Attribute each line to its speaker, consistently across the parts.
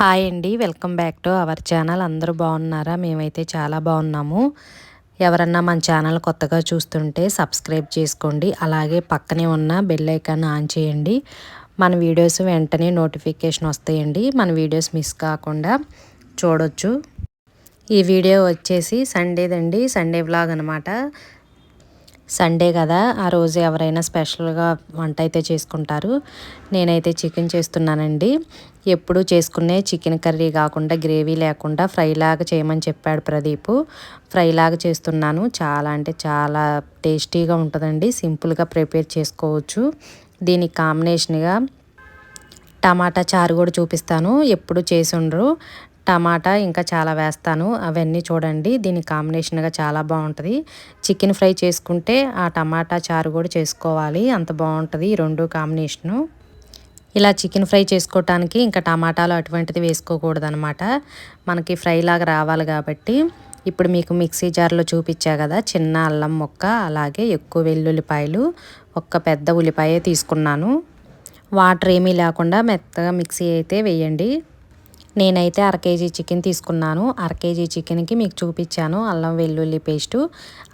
Speaker 1: Hi అండి, welcome back to our channel. అందరూ బాగున్నారా? మేమైతే చాలా బాగున్నాము. ఎవరన్నా మన ఛానల్ కొత్తగా చూస్తుంటే సబ్స్క్రైబ్ చేసుకోండి. అలాగే పక్కనే ఉన్న బెల్ ఐకాన్ ఆన్ చేయండి. మన వీడియోస్ వెంటనే నోటిఫికేషన్ వస్తాయండి. మన వీడియోస్ మిస్ కాకుండా చూడొచ్చు. ఈ వీడియో వచ్చేసి సండేదండి, సండే వ్లాగ్ అనమాట. సండే కదా, ఆ రోజు ఎవరైనా స్పెషల్గా వంట అయితే చేసుకుంటారు. నేనైతే చికెన్ చేస్తున్నానండి. ఎప్పుడు చేసుకునే చికెన్ కర్రీ కాకుండా గ్రేవీ లేకుండా ఫ్రైలాగా చేయమని చెప్పాడు ప్రదీప్. ఫ్రైలాగా చేస్తున్నాను. చాలా అంటే చాలా టేస్టీగా ఉంటుందండి. సింపుల్గా ప్రిపేర్ చేసుకోవచ్చు. దీనికి కాంబినేషన్గా టమాటా చారు కూడా చూపిస్తాను. ఎప్పుడు చేసి ఉండరు. టమాటా ఇంకా చాలా వేస్తాను. అవన్నీ చూడండి. దీని కాంబినేషన్గా చాలా బాగుంటుంది. చికెన్ ఫ్రై చేసుకుంటే ఆ టమాటా చారు కూడా చేసుకోవాలి, అంత బాగుంటుంది ఈ రెండు కాంబినేషను. ఇలా చికెన్ ఫ్రై చేసుకోవటానికి ఇంకా టమాటాలు అటువంటిది వేసుకోకూడదు అనమాట. మనకి ఫ్రై లాగా రావాలి కాబట్టి. ఇప్పుడు మీకు మిక్సీ జార్లో చూపించా కదా, చిన్న అల్లం ముక్క, అలాగే ఎక్కువ వెల్లుల్లిపాయలు, ఒక్క పెద్ద ఉల్లిపాయ తీసుకున్నాను. వాటర్ ఏమీ లేకుండా మెత్తగా మిక్సీ అయితే వేయండి. నేనైతే 1/2 కేజీ చికెన్ తీసుకున్నాను. 1/2 కేజీ చికెన్కి మీకు చూపించాను అల్లం వెల్లుల్లి పేస్టు,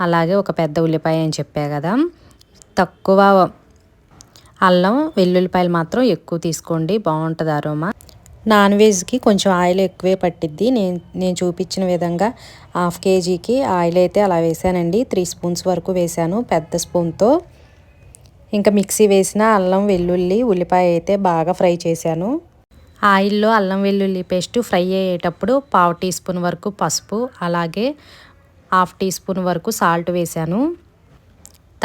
Speaker 1: అలాగే ఒక పెద్ద ఉల్లిపాయ అని చెప్పా కదా. తక్కువ అల్లం వెల్లుల్లిపాయలు మాత్రం ఎక్కువ తీసుకోండి, బాగుంటుంది అరోమా. నాన్ వెజ్కి కొంచెం ఆయిల్ ఎక్కువే పట్టిద్ది. నేను చూపించిన విధంగా 1/2 కేజీకి ఆయిల్ అయితే అలా వేసానండి. 3 స్పూన్స్ వరకు వేసాను పెద్ద స్పూన్తో. ఇంకా మిక్సీ వేసిన అల్లం వెల్లుల్లి ఉల్లిపాయ అయితే బాగా ఫ్రై చేశాను. ఆయిల్లో అల్లం వెల్లుల్లి పేస్ట్ ఫ్రై అయ్యేటప్పుడు 1/2 టీ స్పూన్ వరకు పసుపు, అలాగే 1/2 టీ స్పూన్ వరకు సాల్ట్ వేసాను.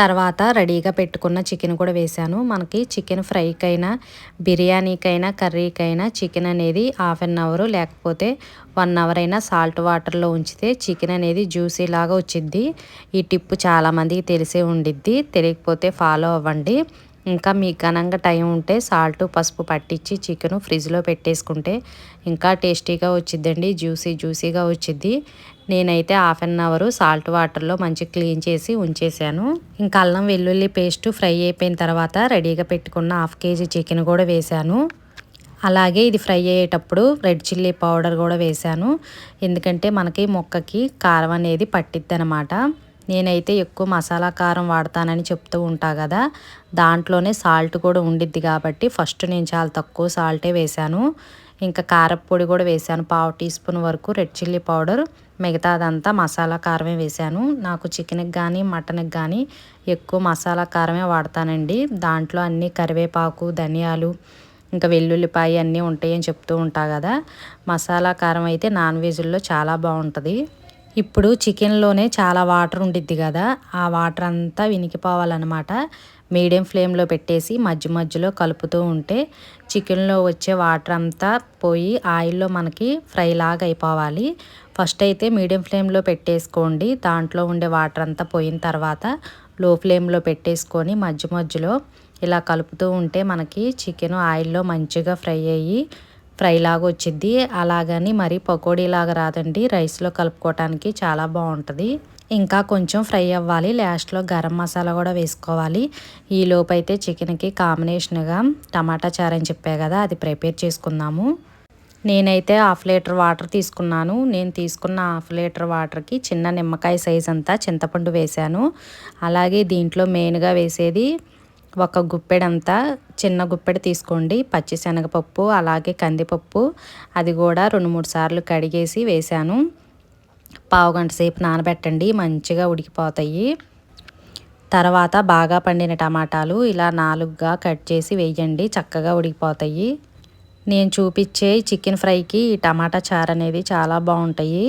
Speaker 1: తర్వాత రెడీగా పెట్టుకున్న చికెన్ కూడా వేసాను. మనకి చికెన్ ఫ్రైకైనా, బిర్యానీకైనా, కర్రీకైనా చికెన్ అనేది 1/2 అవర్ లేకపోతే 1 అవర్ అయినా సాల్ట్ వాటర్లో ఉంచితే చికెన్ అనేది జ్యూసీ లాగా వచ్చిద్ది. ఈ టిప్ చాలామందికి తెలిసే ఉండిద్ది. తెలియకపోతే ఫాలో అవ్వండి. ఇంకా మీకు ఘనంగా టైం ఉంటే సాల్ట్ పసుపు పట్టించి చికెన్ ఫ్రిడ్జ్లో పెట్టేసుకుంటే ఇంకా టేస్టీగా వచ్చిద్దండి, జ్యూసీగా వచ్చిద్ది. నేనైతే 1/2 అవర్ సాల్ట్ వాటర్లో మంచిగా క్లీన్ చేసి ఉంచేసాను. ఇంకా అల్లం వెల్లుల్లి పేస్ట్ ఫ్రై అయిపోయిన తర్వాత రెడీగా పెట్టుకున్న 1/2 కేజీ చికెన్ కూడా వేసాను. అలాగే ఇది ఫ్రై అయ్యేటప్పుడు రెడ్ చిల్లీ పౌడర్ కూడా వేసాను. ఎందుకంటే మనకి ముక్కకి కారం అనేది పట్టిద్ది అనమాట. నేనైతే ఎక్కువ మసాలా కారం వాడతానని చెప్తూ ఉంటా కదా, దాంట్లోనే సాల్ట్ కూడా ఉండిద్ది కాబట్టి ఫస్ట్ నేను చాలా తక్కువ సాల్టే వేసాను. ఇంకా కారపొడి కూడా వేసాను, 1/2 టీ స్పూన్ వరకు రెడ్ చిల్లీ పౌడర్. మిగతాదంతా మసాలా కారమే వేసాను. నాకు చికెన్కి కానీ మటన్కి కానీ ఎక్కువ మసాలా కారమే వాడతానండి. దాంట్లో అన్నీ కరివేపాకు, ధనియాలు, ఇంకా వెల్లుల్లిపాయ అన్నీ ఉంటాయని చెప్తూ ఉంటా కదా. మసాలా కారం అయితే నాన్ వెజ్లో చాలా బాగుంటుంది. ఇప్పుడు చికెన్లోనే చాలా వాటర్ ఉండిద్ది కదా, ఆ వాటర్ అంతా వినికిపోవాలన్నమాట. మీడియం ఫ్లేమ్లో పెట్టేసి మధ్యలో కలుపుతూ ఉంటే చికెన్లో వచ్చే వాటర్ అంతా పోయి ఆయిల్లో మనకి ఫ్రై లాగా అయిపోవాలి. ఫస్ట్ అయితే మీడియం ఫ్లేమ్లో పెట్టేసుకోండి. దాంట్లో ఉండే వాటర్ అంతా పోయిన తర్వాత లో ఫ్లేమ్లో పెట్టేసుకొని మధ్యలో ఇలా కలుపుతూ ఉంటే మనకి చికెన్ ఆయిల్లో మంచిగా ఫ్రై లాగా వచ్చిద్ది. అలాగని మరి పకోడీలాగా రాదండి, రైస్లో కలుపుకోవటానికి చాలా బాగుంటుంది. ఇంకా కొంచెం ఫ్రై అవ్వాలి. లాస్ట్లో గరం మసాలా కూడా వేసుకోవాలి. ఈ లోపు అయితే చికెన్కి కాంబినేషన్గా టమాటా చారు అని చెప్పా కదా, అది ప్రిపేర్ చేసుకుందాము. నేనైతే 1/2 లీటర్ వాటర్ తీసుకున్నాను. నేను తీసుకున్న 1/2 లీటర్ వాటర్కి చిన్న నిమ్మకాయ సైజ్ అంతా చింతపండు వేశాను. అలాగే దీంట్లో మెయిన్గా వేసేది ఒక గుప్పెడంతా, చిన్న గుప్పెడు తీసుకోండి పచ్చిశనగపప్పు, అలాగే కందిపప్పు. అది కూడా 2-3 సార్లు కడిగేసి వేశాను. పావు గంట సేపు నానబెట్టండి, మంచిగా ఉడికిపోతాయి. తర్వాత బాగా పండిన టమాటాలు ఇలా 4గా కట్ చేసి వేయండి, చక్కగా ఉడికిపోతాయి. నేను చూపించే చికెన్ ఫ్రైకి ఈ టమాటా చారు అనేది చాలా బాగుంటాయి.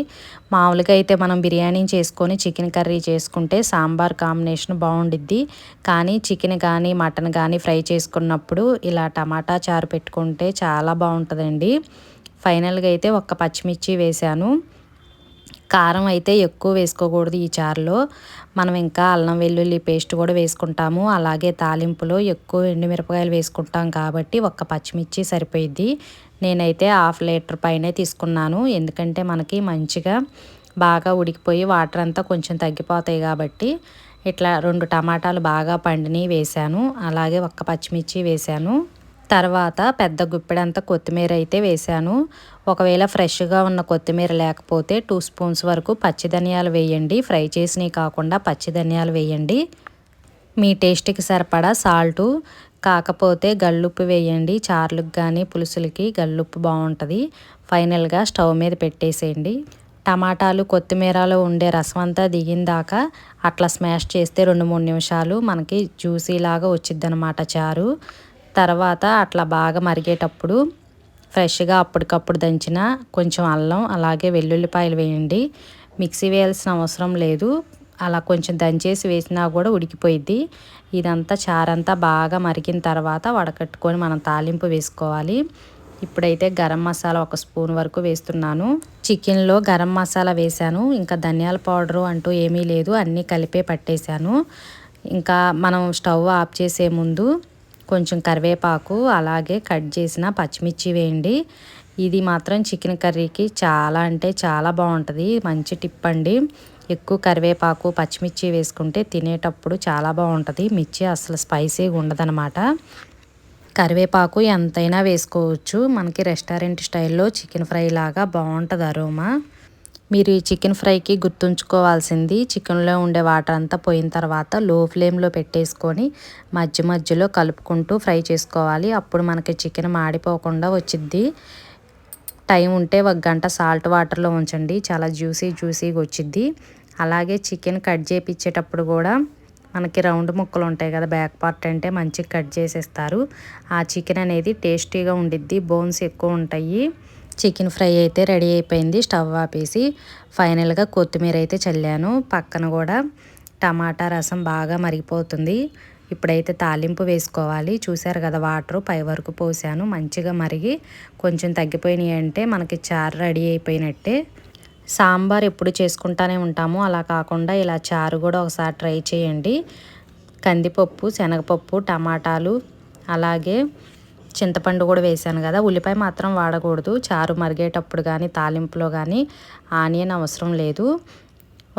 Speaker 1: మామూలుగా అయితే మనం బిర్యానీ చేసుకొని చికెన్ కర్రీ చేసుకుంటే సాంబార్ కాంబినేషన్ బాగుండిద్ది. కానీ చికెన్ కానీ మటన్ కానీ ఫ్రై చేసుకున్నప్పుడు ఇలా టమాటా చారు పెట్టుకుంటే చాలా బాగుంటుందండి. ఫైనల్గా అయితే ఒక్క పచ్చిమిర్చి వేశాను. కారం అయితే ఎక్కువ వేసుకోకూడదు ఈ చారులో. మనం ఇంకా అల్లం వెల్లుల్లి పేస్ట్ కూడా వేసుకుంటాము. అలాగే తాలింపులో ఎక్కువ ఎండుమిరపకాయలు వేసుకుంటాం కాబట్టి ఒక్క పచ్చిమిర్చి సరిపోయిద్ది. నేనైతే 1/2 లీటర్ పైనే తీసుకున్నాను. ఎందుకంటే మనకి మంచిగా బాగా ఉడికిపోయి వాటర్ అంతా కొంచెం తగ్గిపోతాయి కాబట్టి. ఇట్లా 2 టమాటాలు బాగా పండినవి వేశాను. అలాగే ఒక్క పచ్చిమిర్చి వేశాను. తర్వాత పెద్ద గుప్పెడంతా కొత్తిమీర అయితే వేసాను. ఒకవేళ ఫ్రెష్గా ఉన్న కొత్తిమీర లేకపోతే 2 స్పూన్స్ వరకు పచ్చి ధనియాలు వేయండి. ఫ్రై చేసినవి కాకుండా పచ్చి ధనియాలు వేయండి. మీ టేస్ట్కి సరిపడా సాల్టు, కాకపోతే గల్లుప్పు వేయండి. చారులకు కానీ పులుసులకి గల్లుప్పు బాగుంటుంది. ఫైనల్గా స్టవ్ మీద పెట్టేసేయండి. టమాటాలు కొత్తిమీరలో ఉండే రసం అంతా దిగిందాకా అట్లా స్మాష్ చేస్తే 2-3 నిమిషాలు మనకి జ్యూసీలాగా వచ్చిద్దనమాట చారు. తర్వాత అట్లా బాగా మరిగేటప్పుడు ఫ్రెష్గా అప్పటికప్పుడు దంచిన కొంచెం అల్లం అలాగే వెల్లుల్లిపాయలు వేయండి. మిక్సీ వేయాల్సిన అవసరం లేదు, అలా కొంచెం దంచేసి వేసినా కూడా ఉడికిపోయిద్ది. ఇదంతా చారంతా బాగా మరిగిన తర్వాత వడకట్టుకొని మనం తాలింపు వేసుకోవాలి. ఇప్పుడైతే గరం మసాలా 1 స్పూన్ వరకు వేస్తున్నాను. చికెన్లో గరం మసాలా వేసాను, ఇంకా ధనియాల పౌడరు అంటూ ఏమీ లేదు, అన్నీ కలిపే పట్టేశాను. ఇంకా మనం స్టవ్ ఆఫ్ చేసే ముందు కొంచెం కరివేపాకు అలాగే కట్ చేసిన పచ్చిమిర్చి వేయండి. ఇది మాత్రం చికెన్ కర్రీకి చాలా అంటే చాలా బాగుంటుంది. మంచి టిప్ అండి. ఎక్కువ కరివేపాకు పచ్చిమిర్చి వేసుకుంటే తినేటప్పుడు చాలా బాగుంటుంది. మిర్చి అసలు స్పైసీగా ఉండదన్నమాట. కరివేపాకు ఎంతైనా వేసుకోవచ్చు. మనకి రెస్టారెంట్ స్టైల్లో చికెన్ ఫ్రై లాగా బాగుంటుంది అరోమా. మీరు ఈ చికెన్ ఫ్రైకి గుర్తుంచుకోవాల్సింది, చికెన్లో ఉండే వాటర్ అంతా పోయిన తర్వాత లో ఫ్లేమ్లో పెట్టేసుకొని మధ్యలో కలుపుకుంటూ ఫ్రై చేసుకోవాలి. అప్పుడు మనకి చికెన్ మాడిపోకుండా వచ్చిద్ది. టైం ఉంటే 1 గంట సాల్ట్ వాటర్లో ఉంచండి, చాలా జ్యూసీగా వచ్చిద్ది. అలాగే చికెన్ కట్ చేయించేటప్పుడు కూడా మనకి రౌండ్ ముక్కలు ఉంటాయి కదా, బ్యాక్ పార్ట్ అంటే మంచిగా కట్ చేసేస్తారు. ఆ చికెన్ అనేది టేస్టీగా ఉండిద్ది, బోన్స్ ఎక్కువ ఉంటాయి. చికెన్ ఫ్రై అయితే రెడీ అయిపోయింది. స్టవ్ ఆపేసి ఫైనల్గా కొత్తిమీర అయితే చల్లాను. పక్కన కూడా టమాటా రసం బాగా మరిగిపోతుంది. ఇప్పుడైతే తాలింపు వేసుకోవాలి. చూసారు కదా, వాటర్ పై వరకు పోసాను. మంచిగా మరిగి కొంచెం తగ్గిపోయినాయి అంటే మనకి చారు రెడీ అయిపోయినట్టే. సాంబార్ ఎప్పుడు చేసుకుంటానే ఉంటాము, అలా కాకుండా ఇలా చారు కూడా ఒకసారి ట్రై చేయండి. కందిపప్పు, శనగపప్పు, టమాటాలు అలాగే చింతపండు కూడా వేసాను కదా. ఉల్లిపాయ మాత్రం వాడకూడదు. చారు మరిగేటప్పుడు కానీ తాలింపులో కానీ ఆనియన్ అవసరం లేదు.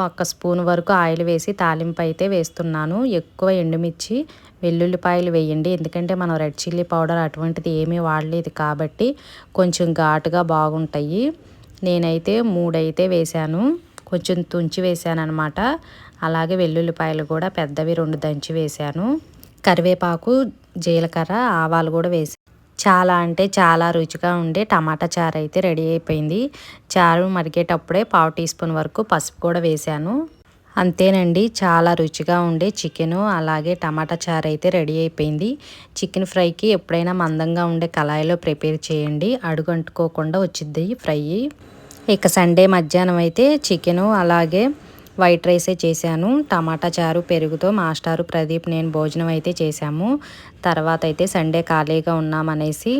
Speaker 1: 1 స్పూన్ వరకు ఆయిల్ వేసి తాలింపు అయితే వేస్తున్నాను. ఎక్కువ ఎండుమిర్చి వెల్లుల్లిపాయలు వేయండి, ఎందుకంటే మనం రెడ్ చిల్లీ పౌడర్ అటువంటిది ఏమీ వాడలేదు కాబట్టి కొంచెం ఘాటుగా బాగుంటాయి. నేనైతే 3 అయితే వేసాను, కొంచెం తుంచి వేసాను అనమాట. అలాగే వెల్లుల్లిపాయలు కూడా పెద్దవి 2 దంచి వేసాను. కరివేపాకు, జీలకర్ర, ఆవాలు కూడా వేసాను. చాలా అంటే చాలా రుచిగా ఉండే టమాటా చారు అయితే రెడీ అయిపోయింది. చారు మరిగేటప్పుడే 1/2 టీ స్పూన్ వరకు పసుపు కూడా వేసాను. అంతేనండి, చాలా రుచిగా ఉండే చికెను అలాగే టమాటా చారు అయితే రెడీ అయిపోయింది. చికెన్ ఫ్రైకి ఎప్పుడైనా మందంగా ఉండే కళాయిలో ప్రిపేర్ చేయండి, అడుగు అంటుకోకుండా వచ్చింది ఫ్రై. ఇక సండే మధ్యాహ్నం అయితే చికెను అలాగే వైట్ రైసే చేశాను. టమాటా చారు పెరుగుతో మాస్టారు ప్రదీప్ నేను భోజనం అయితే చేశాము. తర్వాత అయితే సండే ఖాళీగా ఉన్నామనేసి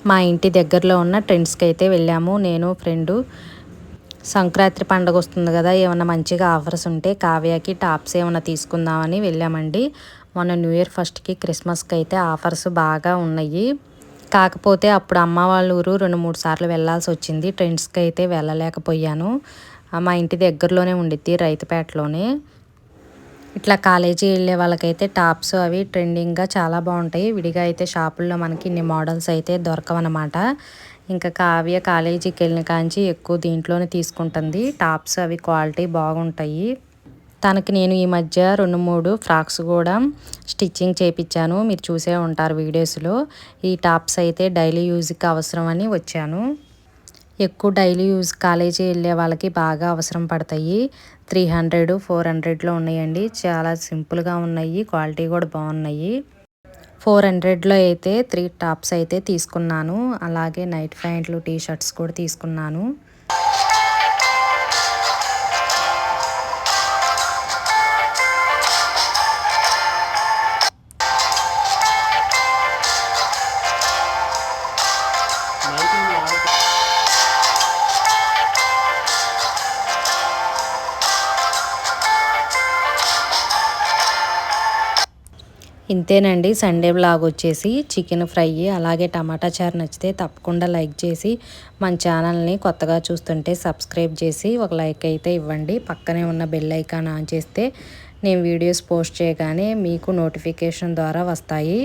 Speaker 1: మా ఇంటి దగ్గరలో ఉన్న ట్రెండ్స్కి అయితే వెళ్ళాము. నేను ఫ్రెండు సంక్రాంతి పండుగ వస్తుంది కదా, ఏమన్నా మంచిగా ఆఫర్స్ ఉంటే కావ్యకి టాప్స్ ఏమన్నా తీసుకుందామని వెళ్ళామండి. మొన్న న్యూ ఇయర్ ఫస్ట్కి క్రిస్మస్కి అయితే ఆఫర్స్ బాగా ఉన్నాయి. కాకపోతే అప్పుడు అమ్మ వాళ్ళ ఊరు 2-3 సార్లు వెళ్ళాల్సి వచ్చింది. ట్రెండ్స్కి అయితే వెళ్ళలేకపోయాను. మా ఇంటి దగ్గరలోనే ఉండిద్ది, రైతుపేటలోనే. ఇట్లా కాలేజీ వెళ్ళే వాళ్ళకైతే టాప్స్ అవి ట్రెండింగ్గా చాలా బాగుంటాయి. విడిగా అయితే షాపుల్లో మనకి ఇన్ని మోడల్స్ అయితే దొరకవన్నమాట. ఇంకా కావ్య కాలేజీకి వెళ్ళిన కాంచి ఎక్కువ దీంట్లోనే తీసుకుంటుంది. టాప్స్ అవి క్వాలిటీ బాగుంటాయి. తనకి నేను ఈ మధ్య 2-3 ఫ్రాక్స్ కూడా స్టిచ్చింగ్ చేయించాను, మీరు చూసే ఉంటారు వీడియోస్లో. ఈ టాప్స్ అయితే డైలీ యూజ్కి అవసరం అని వచ్చాను. ఎక్కువ డైలీ యూజ్ కాలేజీ వెళ్ళే వాళ్ళకి బాగా అవసరం పడతాయి. 300-400లో ఉన్నాయండి, చాలా సింపుల్గా ఉన్నాయి, క్వాలిటీ కూడా బాగున్నాయి. 400లో అయితే 3 టాప్స్ అయితే తీసుకున్నాను. అలాగే నైట్ ప్యాంట్లు, టీ షర్ట్స్ కూడా తీసుకున్నాను. ఇంతేనండి సండే వ్లాగ్ వచ్చేసి. చికెన్ ఫ్రై అలాగే టమాటా చారు నచ్చితే తప్పకుండా లైక్ చేసి మన ఛానల్ని కొత్తగా చూస్తుంటే సబ్స్క్రైబ్ చేసి ఒక లైక్ అయితే ఇవ్వండి. పక్కనే ఉన్న బెల్ ఐకాన్ ఆన్ చేస్తే నేను వీడియోస్ పోస్ట్ చేయగానే మీకు నోటిఫికేషన్ ద్వారా వస్తాయి.